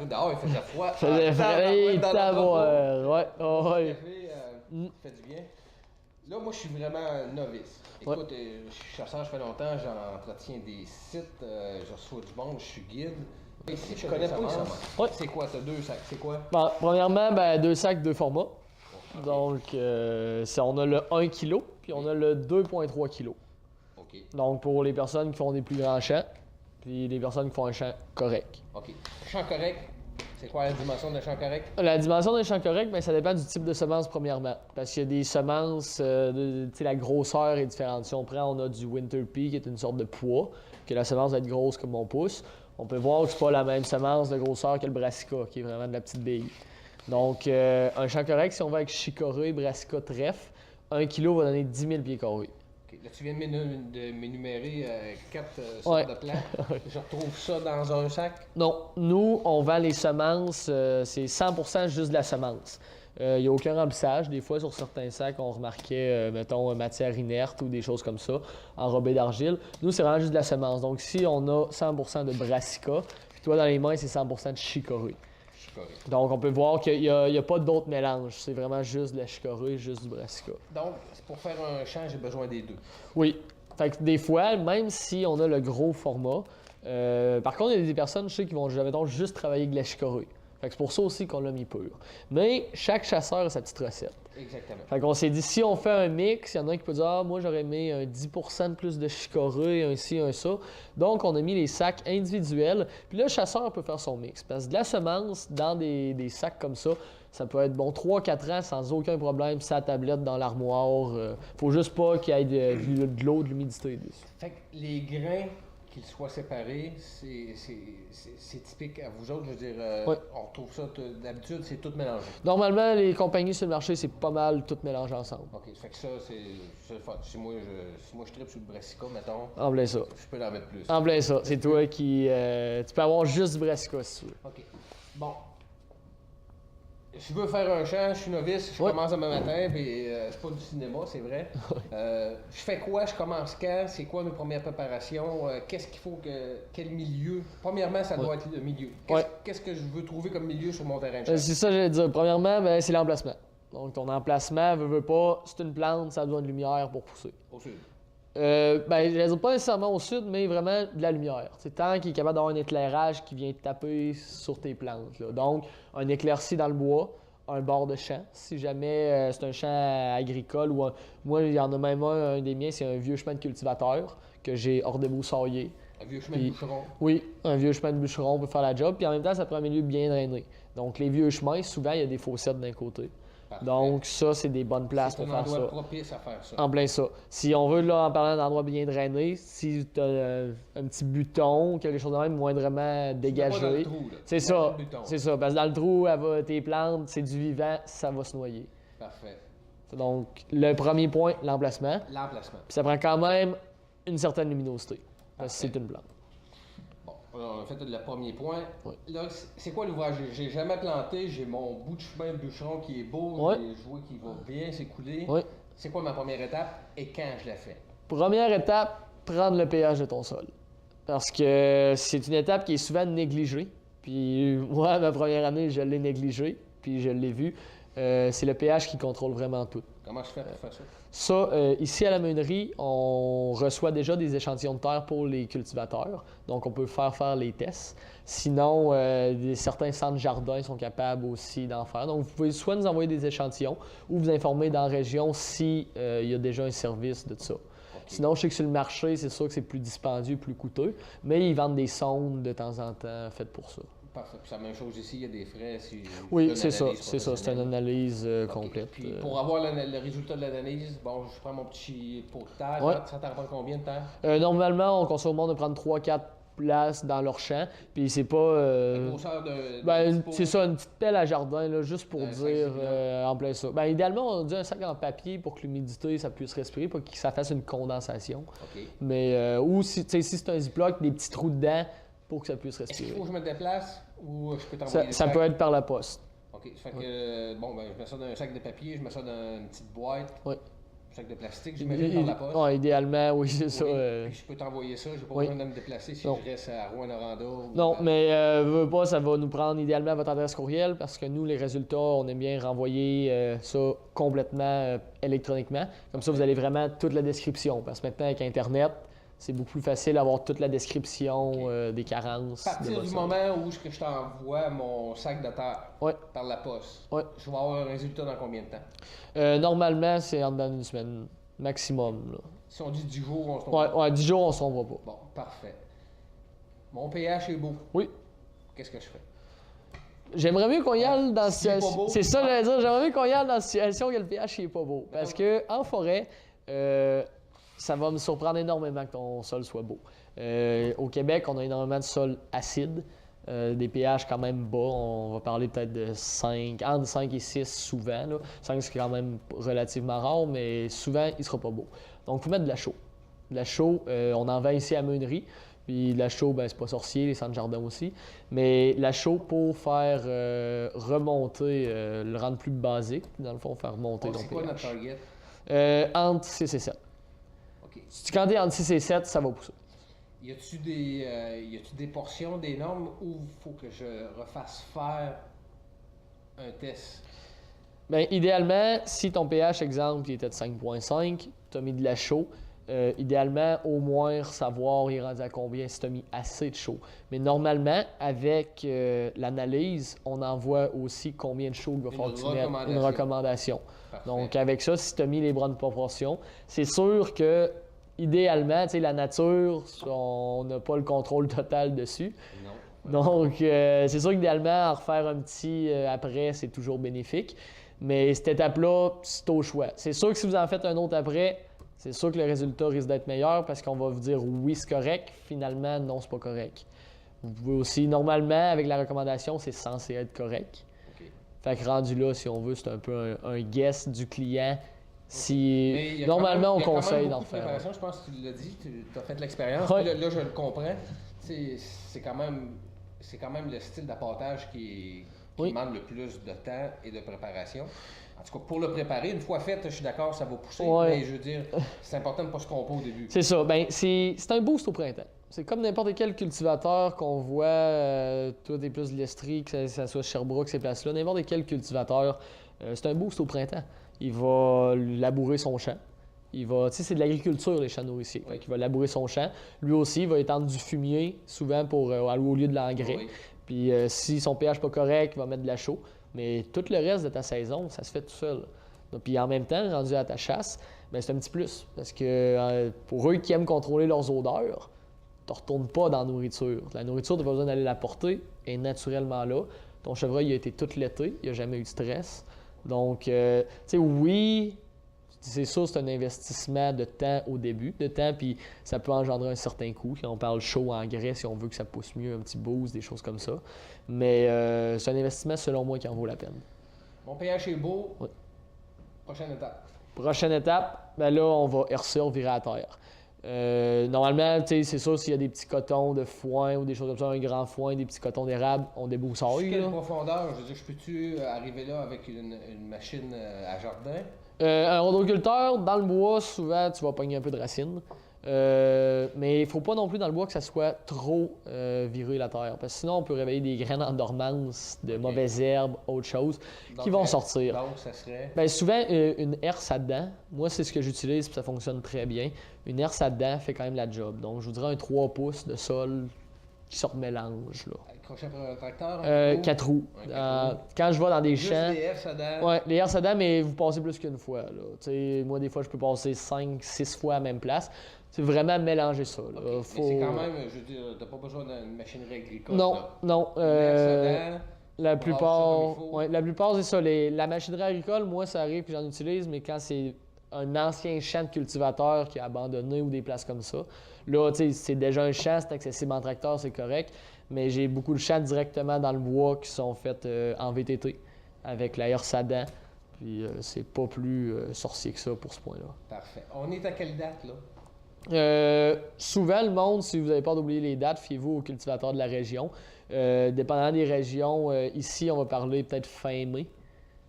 dehors, il faisait froid. Faisait frais, ouais. Le café, fait du bien. Là, moi, je suis vraiment novice. Écoute, je suis chasseur, je fais longtemps, j'entretiens des sites, je reçois du monde, je suis guide. Ici, je connais pas les semences. Ouais. C'est quoi, t'as 2 sacs, c'est quoi? Bon, premièrement, 2 sacs, 2 formats. Okay. Donc, on a le 1 kg, puis on a le 2,3 kg. OK. Donc, pour les personnes qui font des plus grands champs, puis les personnes qui font un champ correct. OK. Champ correct, c'est quoi la dimension d'un champ correct? La dimension d'un champ correct, ça dépend du type de semence, premièrement. Parce qu'il y a des semences, la grosseur est différente. Si on prend, on a du Winter Pea, qui est une sorte de pois, que la semence va être grosse comme mon pouce. On peut voir que c'est pas la même semence de grosseur que le brassica, qui est vraiment de la petite bille. Donc, un champ correct, si on va avec chicorée, brassica, trèfle, 1 kg va donner 10 000 pieds carrés. Okay. Là, tu viens de m'énumérer 4 sortes de plants. Je retrouve ça dans un sac? Non. Nous, on vend les semences, c'est 100% juste de la semence. Il n'y a aucun remplissage. Des fois, sur certains sacs, on remarquait, mettons, matière inerte ou des choses comme ça, enrobée d'argile. Nous, c'est vraiment juste de la semence. Donc, si on a 100% de brassica, puis toi, dans les mains, c'est 100% de chicorée. Donc, on peut voir qu'il n'y a pas d'autres mélanges. C'est vraiment juste de la chicorée, juste du brassica. Donc, pour faire un champ, j'ai besoin des 2. Oui. Fait que des fois, même si on a le gros format, par contre, il y a des personnes, je sais, qui vont, mettons, juste travailler avec de la chicorée. Fait que c'est pour ça aussi qu'on l'a mis pur. Mais chaque chasseur a sa petite recette. Exactement. Fait qu'on s'est dit, si on fait un mix, il y en a un qui peut dire « Ah, moi, j'aurais mis un 10% de plus de chicorée, un ci, un ça. » Donc, on a mis les sacs individuels. Puis là, le chasseur peut faire son mix. Parce que de la semence, dans des sacs comme ça peut être bon 3-4 ans sans aucun problème, sa tablette dans l'armoire. Faut juste pas qu'il y ait de l'eau, de l'humidité dessus. Fait que les grains, qu'ils soient séparés, c'est typique à vous autres. Je veux dire, on retrouve ça, d'habitude, c'est tout mélangé. Normalement, les compagnies sur le marché, c'est pas mal tout mélangé ensemble. OK, fait que ça, c'est le fun. Si moi, je tripe sur le brassica, mettons, en plein ça. Je peux en mettre plus. En plein ça. C'est toi qui... tu peux avoir juste du brassica, si tu veux. OK. Bon. Je veux faire un champ, je suis novice, je commence demain matin, puis c'est pas du cinéma, c'est vrai. Je fais quoi? Je commence quand? C'est quoi mes premières préparations? Qu'est-ce qu'il faut que... Quel milieu? Premièrement, ça doit être le milieu. Qu'est-ce que je veux trouver comme milieu sur mon terrain de champ? C'est ça que j'allais dire. Premièrement, c'est l'emplacement. Donc, ton emplacement, veut pas, c'est une plante, ça a besoin de lumière pour pousser. Au sud? Je ne dis pas nécessairement au sud, mais vraiment de la lumière. C'est tant qu'il est capable d'avoir un éclairage qui vient taper sur tes plantes. Là. Donc, un éclairci dans le bois, un bord de champ. Si jamais c'est un champ agricole, ou moi, il y en a même un des miens, c'est un vieux chemin de cultivateur que j'ai hors débroussaillé. Un vieux chemin de bûcheron? Oui, un vieux chemin de bûcheron peut faire la job. Puis en même temps, ça prend un milieu bien drainé. Donc, les vieux chemins, souvent, il y a des fossettes d'un côté. Parfait. Donc, ça, c'est des bonnes places pour faire ça. C'est un endroit propice à faire ça. En plein ça. Si on veut, là, en parlant d'endroit bien drainé, si tu as un petit buton, quelque chose de même moindrement dégagé. Pas dans le trou, là. C'est ça. C'est ça. Parce que dans le trou, tes plantes, c'est du vivant, ça va se noyer. Parfait. Donc, le premier point, l'emplacement. L'emplacement. Puis ça prend quand même une certaine luminosité. Parce que c'est une plante. Bon, on a fait le premier point. Oui. Là, c'est quoi l'ouvrage? J'ai jamais planté, j'ai mon bout de chemin de bûcheron qui est beau, je vois qu'il va bien s'écouler. Oui. C'est quoi ma première étape et quand je la fais? Première étape, prendre le pH de ton sol. Parce que c'est une étape qui est souvent négligée. Puis moi, ma première année, je l'ai négligée, puis je l'ai vu. C'est le pH qui contrôle vraiment tout. Comment je fais pour faire ça? Ça, ici à la meunerie, on reçoit déjà des échantillons de terre pour les cultivateurs. Donc, on peut faire les tests. Sinon, certains centres jardins sont capables aussi d'en faire. Donc, vous pouvez soit nous envoyer des échantillons ou vous informer dans la région s'il y a déjà un service de ça. Okay. Sinon, je sais que sur le marché, c'est sûr que c'est plus dispendieux, plus coûteux, mais ils vendent des sondes de temps en temps faites pour ça. Parfait. Puis c'est la même chose ici, il y a des frais. Oui, c'est ça. C'est ça. C'est une analyse complète. Puis pour avoir le résultat de l'analyse, bon, je prends mon petit pot de terre. Ouais. Ça t'en prend combien de terre? Normalement, on conseille au monde de prendre 3-4 places dans leur champ. Puis c'est pas. La grosseur de c'est ça, une petite pelle à jardin, là, juste pour dire en plein ça. Idéalement, on dit un sac en papier pour que l'humidité, ça puisse respirer, pour que ça fasse une condensation. Okay. Mais, ou si c'est un ziploc, des petits trous dedans pour que ça puisse respirer. Est-ce qu'il faut que je me déplace ou je peux t'envoyer ça peut être par la poste. OK. Ça fait que, je mets ça dans un sac de papier, je mets ça dans une petite boîte. Oui. sac de plastique, j'imagine, par la poste. Ouais, idéalement, oui, c'est ça. Puis je peux t'envoyer ça, j'ai pas Oui. besoin de me déplacer si Non. je reste à Rouyn-Noranda. Non, mais veux pas, ça va nous prendre idéalement votre adresse courriel parce que nous, les résultats, on aime bien renvoyer ça complètement électroniquement. Comme ça, vous avez vraiment toute la description. Parce que maintenant, avec Internet, c'est beaucoup plus facile d'avoir toute la description des carences. À partir du moment où je t'envoie mon sac de terre Ouais. par la poste, Ouais. je vais avoir un résultat dans combien de temps? Normalement, c'est en dedans d'une semaine, maximum. Là. Si on dit 10 jours, on se trompe. Ouais, 10 jours, on s'en va pas. Bon, parfait. Mon pH est beau. Oui. Qu'est-ce que je fais? J'aimerais mieux qu'on y aille dans S'il est pas beau, c'est ça, j'allais dire. J'aimerais mieux qu'on y aille dans une situation que le pH n'est pas beau. Parce que en forêt, ça va me surprendre énormément que ton sol soit beau. Au Québec, on a énormément de sols acides, des pH quand même bas. On va parler peut-être de 5, entre 5 et 6 souvent. Là. 5, c'est quand même relativement rare, mais souvent, il ne sera pas beau. Donc, il faut mettre de la chaux. De la chaux, on en vend ici à Meunerie. Puis la chaux, ben, c'est pas sorcier, les centres jardins aussi. Mais la chaux, pour faire remonter, le rendre plus basique, dans le fond, faire remonter ton C'est quoi notre pH. target? Entre 6 et 7. OK. Quand tu es entre 6 et 7, ça va pousser. Y a-tu des portions, des normes où il faut que je refasse faire un test? Bien, idéalement, si ton pH, exemple, il était de 5,5, tu as mis de la chaux, idéalement, au moins savoir il est rendu à combien si tu as mis assez de chaux. Mais normalement, avec l'analyse, on envoie aussi combien de chaux il va falloir que tu mettes. Une recommandation. Parfait. Donc, avec ça, si tu as mis les bonnes proportions, c'est sûr que, idéalement, tu sais, la nature, on n'a pas le contrôle total dessus. Non. Donc, c'est sûr qu'idéalement, en refaire un petit après, c'est toujours bénéfique. Mais cette étape-là, c'est au choix. C'est sûr que si vous en faites un autre après, c'est sûr que le résultat risque d'être meilleur parce qu'on va vous dire oui, c'est correct. Finalement, non, c'est pas correct. Vous pouvez aussi, normalement, avec la recommandation, c'est censé être correct. OK. Fait que rendu là, si on veut, c'est un peu un guess du client. Si Mais il y a normalement, quand même- on conseille il y a d'en quand même beaucoup de faire. préparation, je pense que tu l'as dit, tu as fait de l'expérience. Ouais. Là, je le comprends. C'est quand même le style d'appâtage qui Oui. demande le plus de temps et de préparation. En tout cas, pour le préparer, une fois fait, je suis d'accord, ça va pousser. Ouais. Mais je veux dire, c'est important de ne pas se tromper au début. C'est ça. Ben, c'est un boost au printemps. C'est comme n'importe quel cultivateur qu'on voit, toi t'es plus de l'Estrie, que ça soit Sherbrooke, ces places-là, n'importe quel cultivateur, c'est un boost au printemps. Il va labourer son champ. Tu sais, c'est de l'agriculture, les champs nourriciers. Oui. Il va labourer son champ. Lui aussi, il va étendre du fumier, souvent pour au lieu de l'engrais. Oui. Puis si son pH n'est pas correct, il va mettre de la chaux. Mais tout le reste de ta saison, ça se fait tout seul. Donc, puis en même temps, rendu à ta chasse, ben, c'est un petit plus. Parce que pour eux qui aiment contrôler leurs odeurs, tu ne retournes pas dans la nourriture. La nourriture, tu n'as pas besoin d'aller la porter, elle est naturellement là. Ton chevreuil il a été tout l'été, il n'a jamais eu de stress. Donc, tu sais, oui, c'est sûr, c'est un investissement de temps au début, puis ça peut engendrer un certain coût. Quand on parle chaud, engrais, si on veut que ça pousse mieux, un petit boost, des choses comme ça. Mais c'est un investissement, selon moi, qui en vaut la peine. Mon pH est beau. Oui. Prochaine étape. Prochaine étape, ben là, on va hercer, virer à terre. Normalement, tu sais, c'est sûr, s'il y a des petits cotons de foin ou des choses comme ça, un grand foin, des petits cotons d'érable, on déboussaille. Quelle là. profondeur? Je veux dire, je peux-tu arriver là avec une machine à jardin? Un rhodoculteur, dans le bois, souvent, tu vas pogner un peu de racines. Mais il ne faut pas non plus dans le bois que ça soit trop viré la terre. Parce que sinon, on peut réveiller des graines en dormance, de mauvaises herbes, autre chose, qui vont sortir. Donc, ça serait... Bien, souvent, une herse à dents, moi, c'est ce que j'utilise, puis ça fonctionne très bien. Une herse à dents fait quand même la job. Donc, je vous dirais un 3 pouces de sol qui sort de mélange. Là. Crochet pour un tracteur? 4 roues. Un 4 roues. Quand je vais dans des Juste champs. des herses à dents? Ouais, les herses à dents, mais vous passez plus qu'une fois. Là. T'sais, moi, des fois, je peux passer 5-6 fois à la même place. C'est vraiment mélanger ça. Là. Okay. Faut... Mais c'est quand même, je veux dire, t'as pas besoin d'une machinerie agricole. Non, là. non. Une herse à dents, La brasse ça plupart, comme il faut. ouais, la plupart, c'est ça. La machinerie agricole, moi, ça arrive que j'en utilise, mais quand c'est un ancien champ de cultivateur qui a abandonné ou des places comme ça, là, tu sais, c'est déjà un champ, c'est accessible en tracteur, c'est correct. Mais j'ai beaucoup de champs directement dans le bois qui sont faits en VTT avec la herse à dents. Puis c'est pas plus sorcier que ça pour ce point-là. Parfait. On est à quelle date, là? Souvent, le monde, si vous avez peur d'oublier les dates, fiez-vous aux cultivateurs de la région. Dépendant des régions, ici, on va parler peut-être fin mai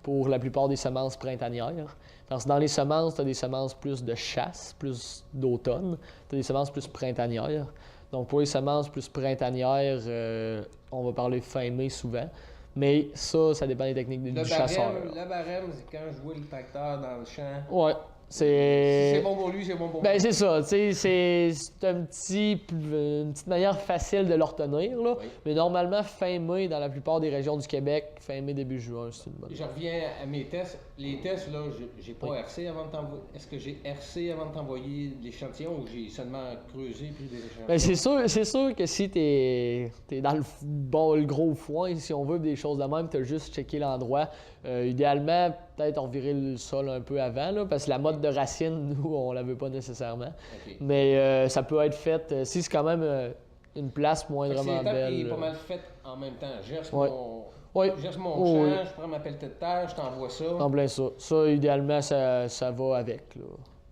pour la plupart des semences printanières. Parce que dans les semences, tu as des semences plus de chasse, plus d'automne. Tu as des semences plus printanières. Donc pour les semences plus printanières, on va parler fin mai souvent. Mais ça dépend des techniques du chasseur. Le barème, c'est quand je vois le tracteur dans le champ. Ouais. Si c'est bon pour lui, c'est bon pour moi. Ben c'est ça, tu sais, c'est une petite manière facile de le retenir, là. Oui. Mais normalement, fin mai, dans la plupart des régions du Québec, fin mai, début juin, c'est une bonne Je reviens à mes tests. Les tests, là, j'ai pas RC avant de t'envoyer. Est-ce que j'ai RC avant de t'envoyer l'échantillon ou j'ai seulement creusé puis des échantillons? Ben c'est sûr que si t'es dans le gros foin, si on veut des choses de même, t'as juste checké l'endroit. Idéalement, peut-être revirer le sol un peu avant, là, parce que la mode de racine, nous, on la veut pas nécessairement. Okay. Mais ça peut être fait, si c'est quand même une place moindrement belle. Il est pas mal fait en même temps. Je gerce Oui. mon Oui. champ, je prends ma pelletée de terre, je t'envoie ça. En plein ça. Ça, idéalement, ça va avec, là.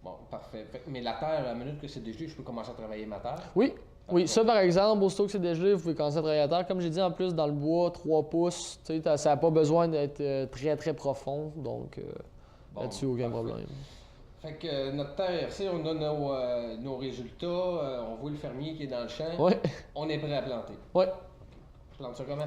Bon, parfait. Mais la terre, à la minute que c'est dégelé, je peux commencer à travailler ma terre? Oui. Oui, ça par exemple, aussitôt que c'est dégelé, vous pouvez commencer à travailler à terre. Comme j'ai dit, en plus, dans le bois, 3 pouces, ça n'a pas besoin d'être très très profond, donc là-dessus, aucun problème. Fait que notre terre RC, on a nos résultats, on voit le fermier qui est dans le champ, Ouais. On est prêt à planter. Ouais. Je plante ça comment?